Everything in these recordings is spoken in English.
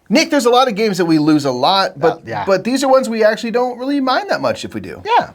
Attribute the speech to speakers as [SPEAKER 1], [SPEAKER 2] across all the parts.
[SPEAKER 1] Nick, there's a lot of games that we lose a lot, but these are ones we actually don't really mind that much if we do.
[SPEAKER 2] Yeah.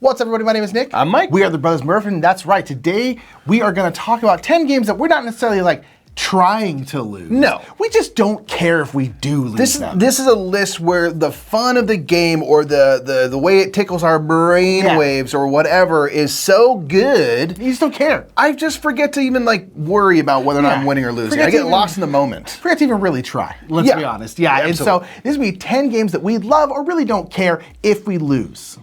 [SPEAKER 2] What's up, everybody? My name is Nick.
[SPEAKER 1] I'm Mike.
[SPEAKER 2] We are the Brothers Murphy, and that's right. Today, we are going to talk about 10 games that we're not necessarily like trying to lose.
[SPEAKER 1] No.
[SPEAKER 2] We just don't care if we do lose them.
[SPEAKER 1] This is a list where the fun of the game or the way it tickles our brain waves or whatever is so good.
[SPEAKER 2] You just don't care.
[SPEAKER 1] I just forget to even like worry about whether or not I'm winning or losing. I get lost in the moment.
[SPEAKER 2] Forget to even really try. Let's be honest. Yeah, and so this will be 10 games that we love or really don't care if we lose.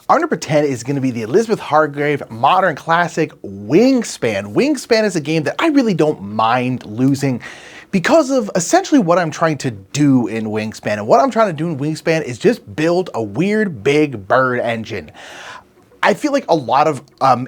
[SPEAKER 2] Our number 10 is going to be the Elizabeth Hargrave modern classic Wingspan. Wingspan is a game that I really don't mind losing because of essentially what I'm trying to do in Wingspan. And what I'm trying to do in Wingspan is just build a weird big bird engine. I feel like a lot of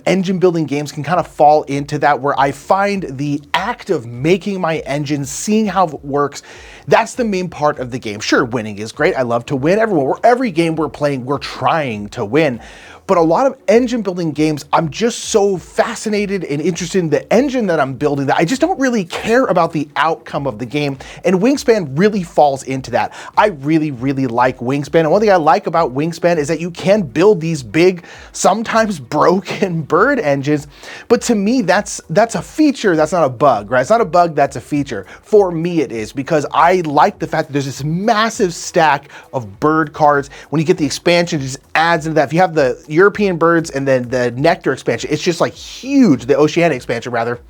[SPEAKER 2] engine building games can kind of fall into that, where I find the act of making my engine, seeing how it works, that's the main part of the game. Sure, winning is great. I love to win. Every game we're playing, we're trying to win. But a lot of engine building games, I'm just so fascinated and interested in the engine that I'm building that I just don't really care about the outcome of the game. And Wingspan really falls into that. I really, really like Wingspan. And one thing I like about Wingspan is that you can build these big, sometimes broken bird engines. But to me, that's a feature, that's not a bug, right? It's not a bug, that's a feature. For me, it is, because I like the fact that there's this massive stack of bird cards. When you get the expansion, it just adds into that. If you have the European birds and then the nectar expansion, it's just like huge, the oceanic expansion rather.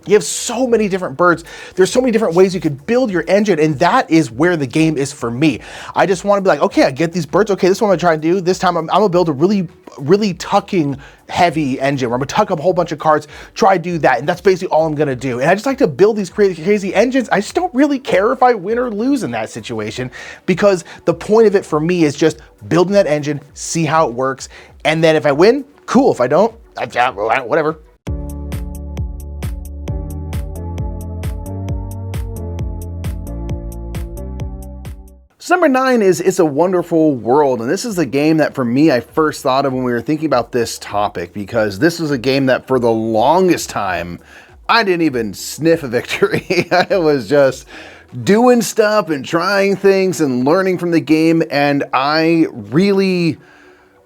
[SPEAKER 2] You have so many different birds. There's so many different ways you could build your engine, and that is where the game is for me. I just want to be like, okay, I get these birds. Okay, this is what I'm gonna try and do. This time I'm gonna build a really tucking heavy engine where I'm gonna tuck up a whole bunch of cards, try to do that, and that's basically all I'm gonna do. And I just like to build these crazy engines. I just don't really care if I win or lose in that situation, because the point of it for me is just building that engine, see how it works, and then if I win, cool. If I don't, whatever.
[SPEAKER 1] So number 9 is It's a Wonderful World, and this is the game that for me I first thought of when we were thinking about this topic, because this was a game that for the longest time I didn't even sniff a victory. I was just doing stuff and trying things and learning from the game, and I really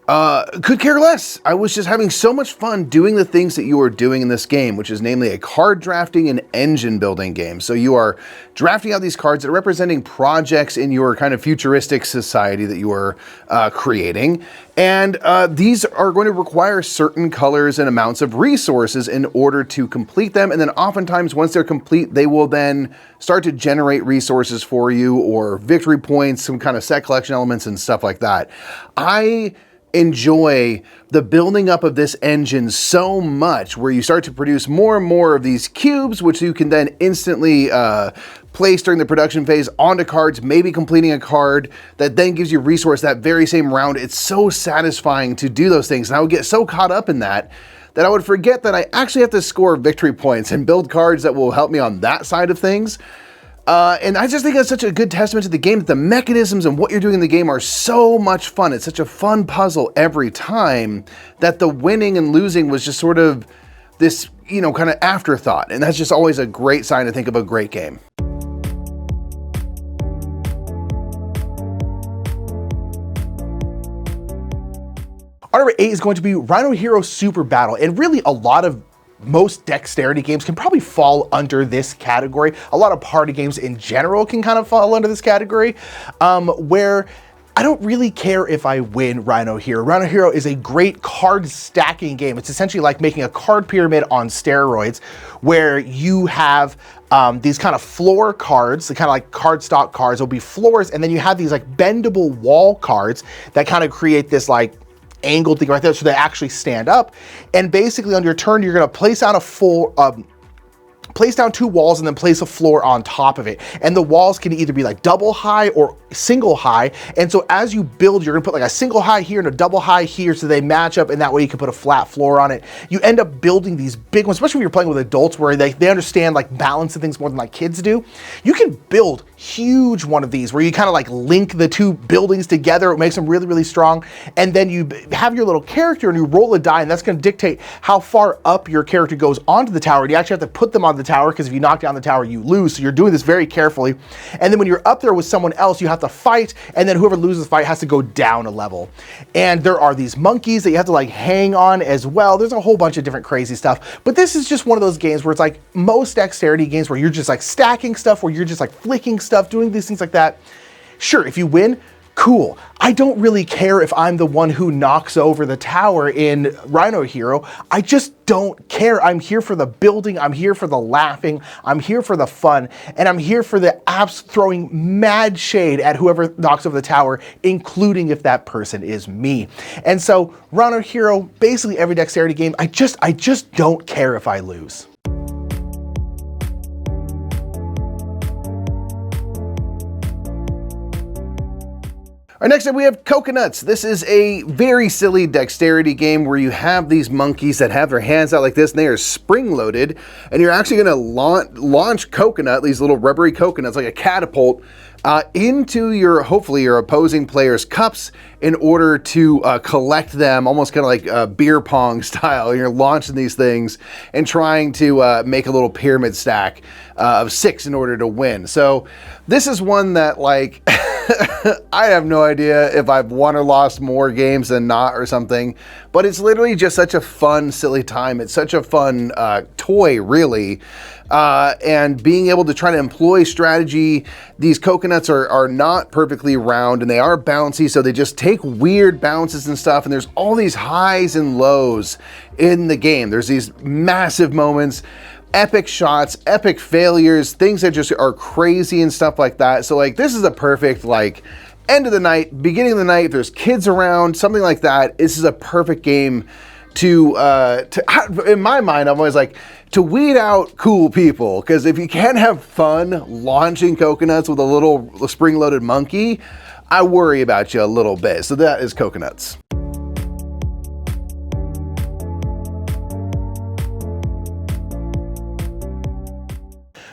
[SPEAKER 1] could care less. I was just having so much fun doing the things that you are doing in this game, which is namely a card drafting and engine building game. So you are drafting out these cards that are representing projects in your kind of futuristic society that you are creating. And these are going to require certain colors and amounts of resources in order to complete them. And then oftentimes once they're complete, they will then start to generate resources for you, or victory points, some kind of set collection elements and stuff like that. I enjoy the building up of this engine so much, where you start to produce more and more of these cubes, which you can then instantly place during the production phase onto cards, maybe completing a card that then gives you resource that very same round. It's so satisfying to do those things. And I would get so caught up in that I would forget that I actually have to score victory points and build cards that will help me on that side of things. And I just think that's such a good testament to the game, that the mechanisms and what you're doing in the game are so much fun. It's such a fun puzzle every time, that the winning and losing was just sort of this, kind of afterthought. And that's just always a great sign to think of a great game.
[SPEAKER 2] Our number 8 is going to be Rhino Hero Super Battle, and really a lot of most dexterity games can probably fall under this category. A lot of party games in general can kind of fall under this category, where I don't really care if I win Rhino Hero. Rhino Hero is a great card stacking game. It's essentially like making a card pyramid on steroids, where you have these kind of floor cards, the kind of like cardstock cards. There'll be floors, and then you have these like bendable wall cards that kind of create this like angled thing right there, so they actually stand up. And basically on your turn, you're going to place out a full place down 2 walls and then place a floor on top of it. And the walls can either be like double high or single high. And so as you build, you're gonna put like a single high here and a double high here so they match up, and that way you can put a flat floor on it. You end up building these big ones, especially when you're playing with adults where they understand like balance and things more than like kids do. You can build huge one of these where you kind of like link the 2 buildings together. It makes them really, really strong. And then you have your little character and you roll a die, and that's going to dictate how far up your character goes onto the tower. And you actually have to put them on the tower, because if you knock down the tower, you lose. So you're doing this very carefully. And then when you're up there with someone else, you have to fight, and then whoever loses the fight has to go down a level. And there are these monkeys that you have to like hang on as well. There's a whole bunch of different crazy stuff. But this is just one of those games where it's like most dexterity games where you're just like stacking stuff, where you're just like flicking stuff, doing these things like that. Sure, if you win, cool. I don't really care if I'm the one who knocks over the tower in Rhino Hero. I just don't care. I'm here for the building. I'm here for the laughing. I'm here for the fun. And I'm here for the apps throwing mad shade at whoever knocks over the tower, including if that person is me. And so Rhino Hero, basically every dexterity game, I just don't care if I lose.
[SPEAKER 1] All right, next up we have Coconuts. This is a very silly dexterity game where you have these monkeys that have their hands out like this, and they are spring-loaded, and you're actually going to launch coconut, these little rubbery coconuts, like a catapult, into hopefully your opposing player's cups in order to collect them, almost kind of like beer pong style. You're launching these things and trying to make a little pyramid stack of 6 in order to win. So this is one that, like, I have no idea if I've won or lost more games than not or something, but it's literally just such a fun, silly time. It's such a fun toy, really. And being able to try to employ strategy. These coconuts are not perfectly round, and they are bouncy, so they just take weird bounces and stuff, and there's all these highs and lows in the game. There's these massive moments, epic shots, epic failures, things that just are crazy and stuff like that. So like, this is a perfect like end of the night, beginning of the night, if there's kids around, something like that. This is a perfect game to in my mind, I'm always like, to weed out cool people, because if you can't have fun launching coconuts with a little spring-loaded monkey, I worry about you a little bit. So that is Coconuts.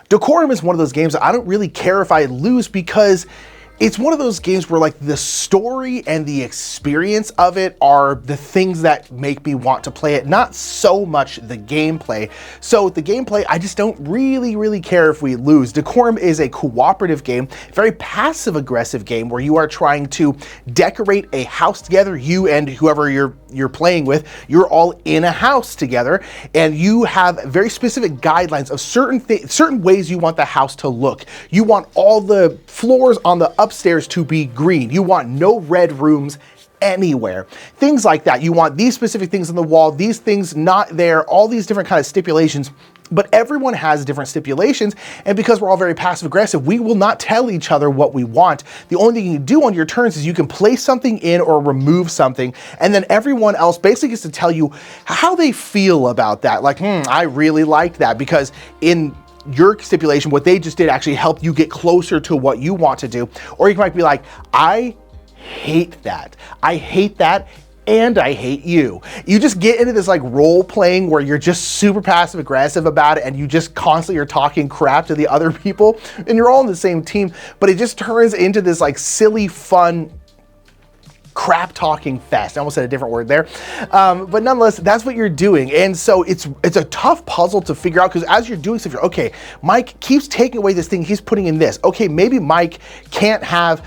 [SPEAKER 2] Decorum is one of those games that I don't really care if I lose, because it's one of those games where like the story and the experience of it are the things that make me want to play it, not so much the gameplay. So the gameplay, I just don't really care if we lose. Decorum is a cooperative game, very passive aggressive game where you are trying to decorate a house together. You and whoever you're playing with, you're all in a house together, and you have very specific guidelines of certain ways you want the house to look. You want all the floors on the upstairs to be green. You want no red rooms anywhere. Things like that. You want these specific things on the wall, these things not there, all these different kind of stipulations. But everyone has different stipulations, and because we're all very passive aggressive, we will not tell each other what we want. The only thing you can do on your turns is you can place something in or remove something, and then everyone else basically gets to tell you how they feel about that. Like, I really liked that, because in your stipulation, what they just did actually helped you get closer to what you want to do. Or you might be like, I hate that. I hate that, and I hate you. You just get into this like role playing where you're just super passive aggressive about it, and you just constantly are talking crap to the other people, and you're all on the same team, but it just turns into this like silly, fun, crap talking fest. I almost said a different word there. But nonetheless, that's what you're doing. And so it's a tough puzzle to figure out, because as you're doing stuff, you're, okay, Mike keeps taking away this thing, he's putting in this. Okay, maybe Mike can't have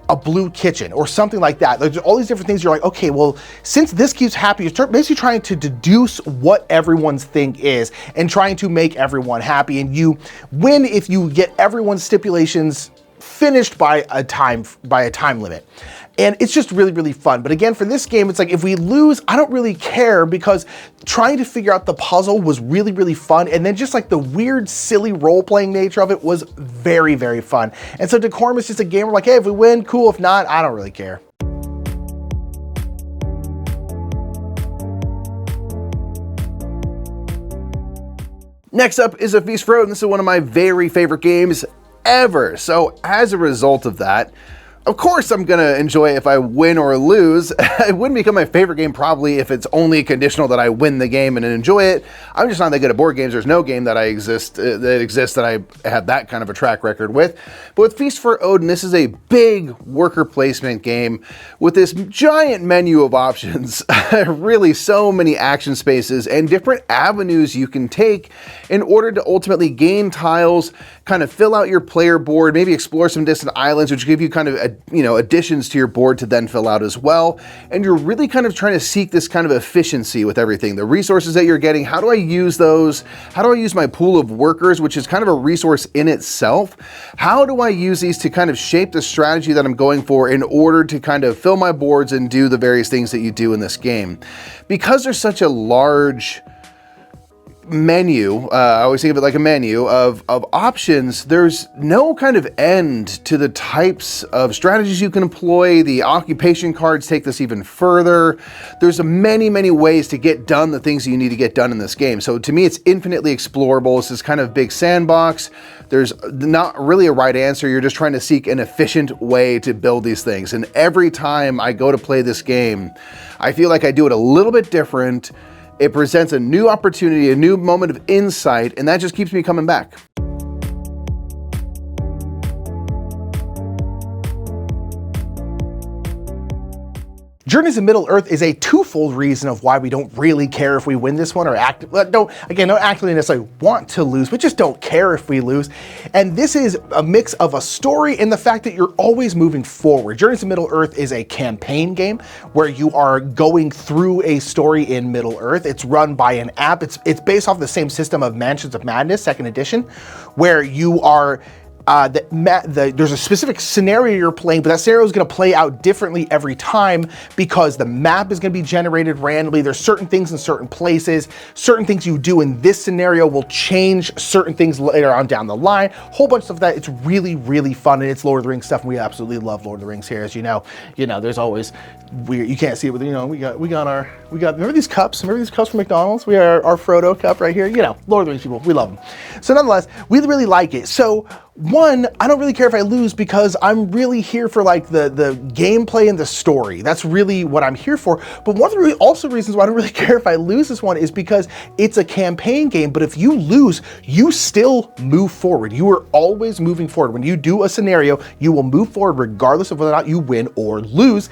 [SPEAKER 2] a blue kitchen or something like that. There's all these different things. You're like, okay, well, since this keeps happening, you start basically trying to deduce what everyone's thing is and trying to make everyone happy. And you win if you get everyone's stipulations finished by a time limit. And it's just really fun. But again, for this game, it's like, if we lose, I don't really care, because trying to figure out the puzzle was really fun. And then just like the weird, silly role-playing nature of it was very fun. And so Decorum is just a game where like, hey, if we win, cool. If not, I don't really care.
[SPEAKER 1] Next up is A Feast for Odin. This is one of my very favorite games ever. So as a result of that, of course I'm gonna enjoy it if I win or lose. It wouldn't become my favorite game probably if it's only conditional that I win the game and enjoy it. I'm just not that good at board games. There's no game that exists that I have that kind of a track record with. But with Feast for Odin, this is a big worker placement game with this giant menu of options. Really so many action spaces and different avenues you can take in order to ultimately gain tiles, kind of fill out your player board, maybe explore some distant islands, which give you kind of additions to your board to then fill out as well. And you're really kind of trying to seek this kind of efficiency with everything. The resources that you're getting, how do I use those? How do I use my pool of workers, which is kind of a resource in itself? How do I use these to kind of shape the strategy that I'm going for in order to kind of fill my boards and do the various things that you do in this game? Because there's such a large menu, I always think of it like a menu of options, there's no kind of end to the types of strategies you can employ. The occupation cards take this even further. There's many ways to get done the things you need to get done in this game. So to me, it's infinitely explorable. It's this kind of big sandbox. There's not really a right answer. You're just trying to seek an efficient way to build these things. And every time I go to play this game, I feel like I do it a little bit different. It presents a new opportunity, a new moment of insight, and that just keeps me coming back.
[SPEAKER 2] Journeys to Middle-earth is a twofold reason of why we don't really care if we win this one or don't actively necessarily want to lose, but just don't care if we lose. And this is a mix of a story and the fact that you're always moving forward. Journeys to Middle-earth is a campaign game where you are going through a story in Middle-earth. It's run by an app. It's based off the same system of Mansions of Madness, 2nd edition, where you are there's a specific scenario you're playing, but that scenario is going to play out differently every time because the map is going to be generated randomly. There's certain things in certain places. Certain things you do in this scenario will change certain things later on down the line. Whole bunch of stuff that it's really fun, and it's Lord of the Rings stuff, and we absolutely love Lord of the Rings here. As you know, there's always weird. You can't see it, but we got remember these cups? Remember these cups from McDonald's? We are our Frodo cup right here. Lord of the Rings people, we love them. So nonetheless, we really like it. So one, I don't really care if I lose because I'm really here for like the gameplay and the story. That's really what I'm here for. But one of the reasons why I don't really care if I lose this one is because it's a campaign game, but if you lose, you still move forward. You are always moving forward. When you do a scenario, you will move forward regardless of whether or not you win or lose.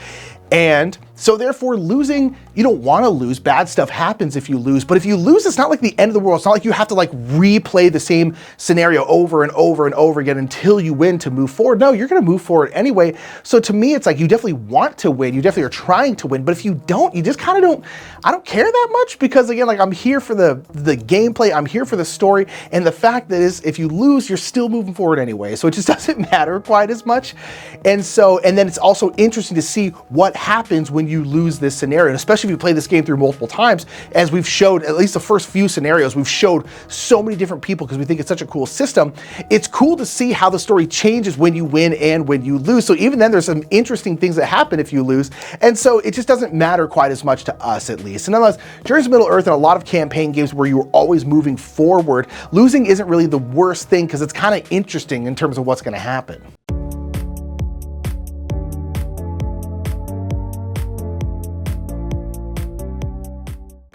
[SPEAKER 2] And so therefore losing, you don't want to lose. Bad stuff happens if you lose, but if you lose, it's not like the end of the world. It's not like you have to like replay the same scenario over and over and over again until you win to move forward. No, you're going to move forward anyway. So to me, it's like you definitely want to win. You definitely are trying to win, but if you don't, you just kind of don't, I don't care that much because again, like I'm here for the gameplay. I'm here for the story. And the fact that is if you lose, you're still moving forward anyway. So it just doesn't matter quite as much. And then it's also interesting to see what happens when you lose this scenario, and especially if you play this game through multiple times, as we've showed at least the first few scenarios, we've showed so many different people because we think it's such a cool system. It's cool to see how the story changes when you win and when you lose. So even then there's some interesting things that happen if you lose. And so it just doesn't matter quite as much to us at least. And nonetheless, Journeys to Middle-earth and a lot of campaign games where you're always moving forward, losing isn't really the worst thing because it's kind of interesting in terms of what's going to happen.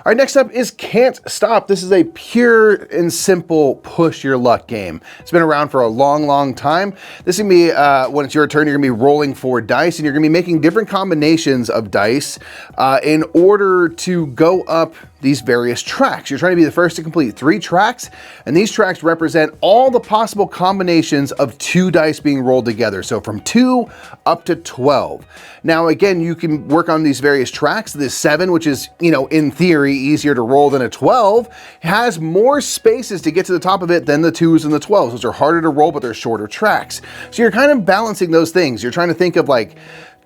[SPEAKER 1] All right, next up is Can't Stop. This is a pure and simple push your luck game. It's been around for a long time. This is gonna be, when it's your turn, you're gonna be rolling 4 dice and you're gonna be making different combinations of dice in order to go up these various tracks. You're trying to be the first to complete 3 tracks, and these tracks represent all the possible combinations of 2 dice being rolled together. So from 2 up to 12. Now, again, you can work on these various tracks. This 7, which is, in theory, easier to roll than a 12, has more spaces to get to the top of it than the 2s and the 12s. Those are harder to roll, but they're shorter tracks. So you're kind of balancing those things. You're trying to think of like,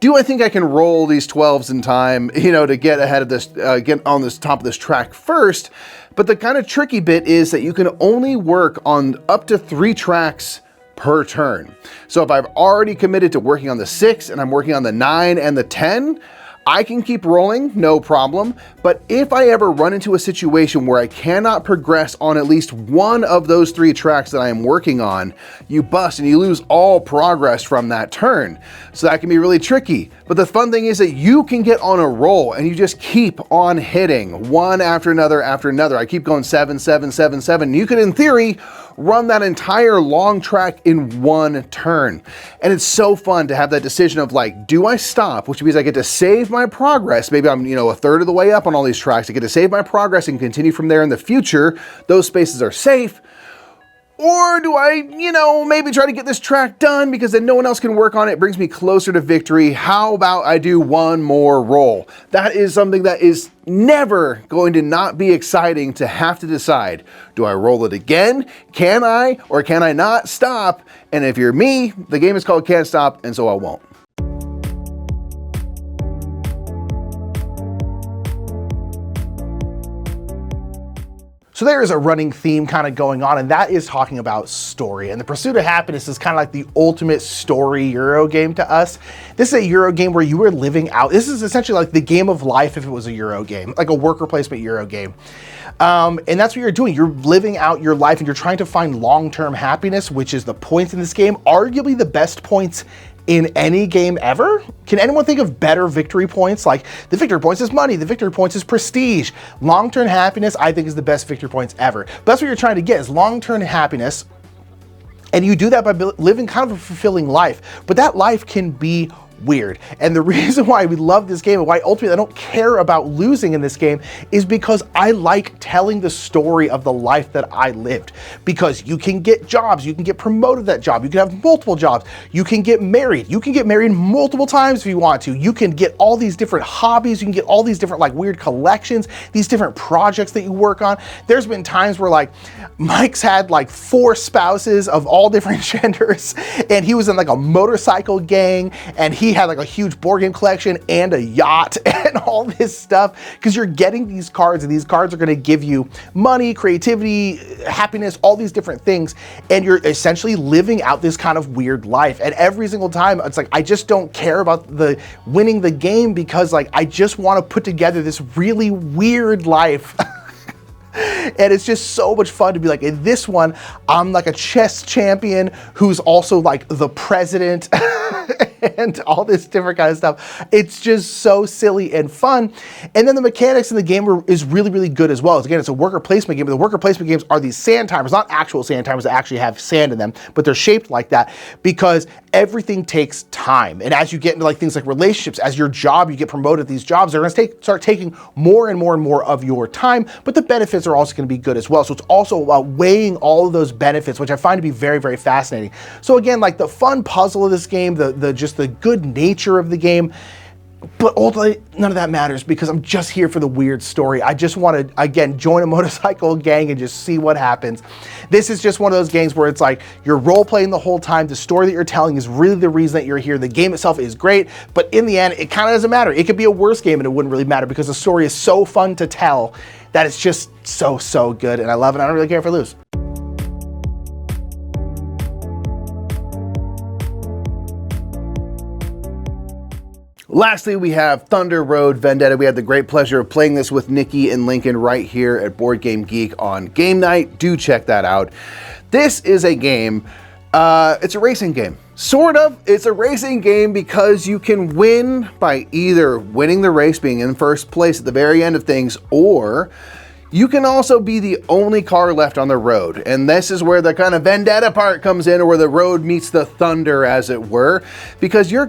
[SPEAKER 1] do I think I can roll these 12s in time, to get ahead of this, get on this top of this track first? But the kind of tricky bit is that you can only work on up to 3 tracks per turn. So if I've already committed to working on the 6 and I'm working on the 9 and the 10, I can keep rolling, no problem, but if I ever run into a situation where I cannot progress on at least one of those 3 tracks that I am working on, you bust and you lose all progress from that turn. So that can be really tricky. But the fun thing is that you can get on a roll and you just keep on hitting one after another after another. I keep going 7, 7, 7, 7. You could, in theory, run that entire long track in one turn. And it's so fun to have that decision of like, do I stop? Which means I get to save my progress. Maybe I'm, a third of the way up on all these tracks. I get to save my progress and continue from there in the future. Those spaces are safe. Or do I, maybe try to get this track done because then no one else can work on it. It brings me closer to victory. How about I do one more roll? That is something that is never going to not be exciting to have to decide. Do I roll it again? Can I or can I not stop? And if you're me, the game is called Can't Stop, and so I won't.
[SPEAKER 2] So there is a running theme kind of going on, and that is talking about story. And The Pursuit of Happiness is kind of like the ultimate story Euro game to us. This is a Euro game where you are living out, this is essentially like the game of life if it was a Euro game, like a worker placement Euro game. And that's what you're doing. You're living out your life and you're trying to find long-term happiness, which is the points in this game, arguably the best points in any game ever. Can anyone think of better victory points? Like the victory points is money, the victory points is prestige. Long-term happiness, I think, is the best victory points ever. But that's what you're trying to get, is long-term happiness. And you do that by living kind of a fulfilling life. But that life can be weird. And the reason why we love this game and why ultimately I don't care about losing in this game is because I like telling the story of the life that I lived. Because you can get jobs, you can get promoted that job, you can have multiple jobs, you can get married multiple times if you want to, you can get all these different hobbies, you can get all these different like weird collections, these different projects that you work on. There's been times where like Mike's had like 4 spouses of all different genders, and he was in like a motorcycle gang, and he had like a huge board game collection and a yacht and all this stuff, because you're getting these cards, and these cards are going to give you money, creativity, happiness, all these different things, and you're essentially living out this kind of weird life. And every single time it's like, I just don't care about the winning the game, because like I just want to put together this really weird life. And it's just so much fun to be like, in this one, I'm like a chess champion who's also like the president and all this different kind of stuff. It's just so silly and fun. And then the mechanics in the game is really, really good as well. Again, it's a worker placement game, but the worker placement games are these sand timers, not actual sand timers that actually have sand in them, but they're shaped like that because everything takes time. And as you get into like things like relationships, as your job, you get promoted at these jobs, they're gonna start taking more and more and more of your time, but the benefits are also gonna be good as well. So it's also about weighing all of those benefits, which I find to be very, very fascinating. So again, like the fun puzzle of this game, just the good nature of the game, but ultimately none of that matters because I'm just here for the weird story. I just want to, again, join a motorcycle gang and just see what happens. This is just one of those games where it's like you're role playing the whole time. The story that you're telling is really the reason that you're here. The game itself is great, but in the end, it kind of doesn't matter. It could be a worse game and it wouldn't really matter because the story is so fun to tell that it's just so good, and I love it. I don't really care if I lose.
[SPEAKER 1] Lastly, we have Thunder Road Vendetta. We had the great pleasure of playing this with Nikki and Lincoln right here at Board Game Geek on game night. Do check that out. This is a game, it's a racing game. Sort of. It's a racing game because you can win by either winning the race, being in first place at the very end of things, or you can also be the only car left on the road. And this is where the kind of vendetta part comes in, or where the road meets the thunder, as it were, because your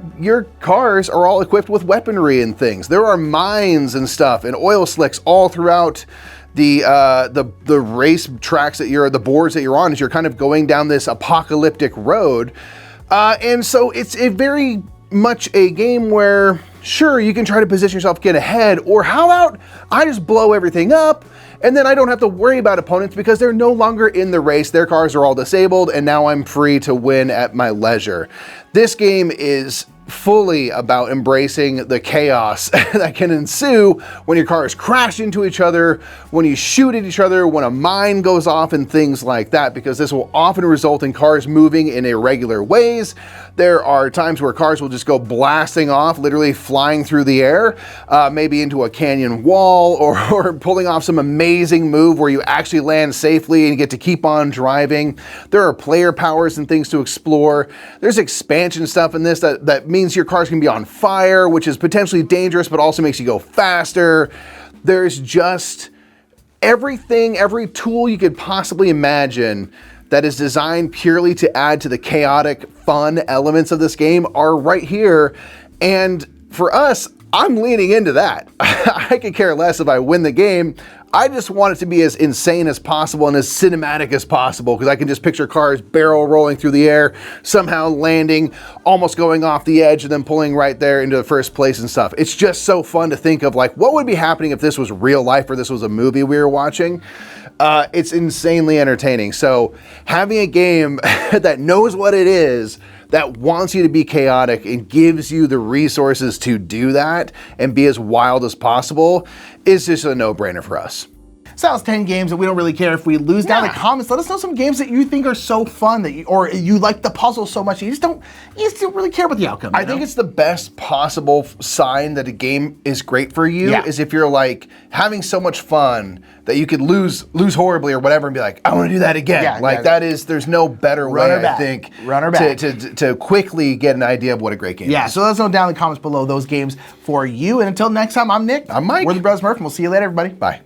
[SPEAKER 1] cars are all equipped with weaponry and things. There are mines and stuff and oil slicks all throughout the race tracks that the boards that you're on as you're kind of going down this apocalyptic road. And so it's a very much a game where, sure, you can try to position yourself, get ahead, or how about I just blow everything up and then I don't have to worry about opponents because they're no longer in the race. Their cars are all disabled and now I'm free to win at my leisure. This game is fully about embracing the chaos that can ensue when your cars crash into each other, when you shoot at each other, when a mine goes off and things like that, because this will often result in cars moving in irregular ways. There are times where cars will just go blasting off, literally flying through the air, maybe into a canyon wall, or pulling off some amazing move where you actually land safely and get to keep on driving. There are player powers and things to explore. There's expansion stuff in this that means your cars can be on fire, which is potentially dangerous, but also makes you go faster. There's just everything, every tool you could possibly imagine that is designed purely to add to the chaotic, fun elements of this game are right here. And for us, I'm leaning into that. I could care less if I win the game. I just want it to be as insane as possible and as cinematic as possible, because I can just picture cars barrel rolling through the air, somehow landing, almost going off the edge, and then pulling right there into the first place and stuff. It's just so fun to think of, like, what would be happening if this was real life or this was a movie we were watching. It's insanely entertaining. So having a game that knows what it is, that wants you to be chaotic and gives you the resources to do that and be as wild as possible is just a no-brainer for us.
[SPEAKER 2] Sounds 10 games, and we don't really care if we lose. Down in the comments, let us know some games that you think are so fun that or you like the puzzle so much you just don't really care about the outcome.
[SPEAKER 1] I think it's the best possible sign that a game is great for you is if you're like having so much fun that you could lose horribly or whatever and be like, I want to do that again. That is, there's no better way, I think, to quickly get an idea of what a great game is.
[SPEAKER 2] So let us know down in the comments below those games for you. And until next time, I'm Nick.
[SPEAKER 1] I'm Mike.
[SPEAKER 2] We're the Brothers Murph, and we'll see you later, everybody.
[SPEAKER 1] Bye.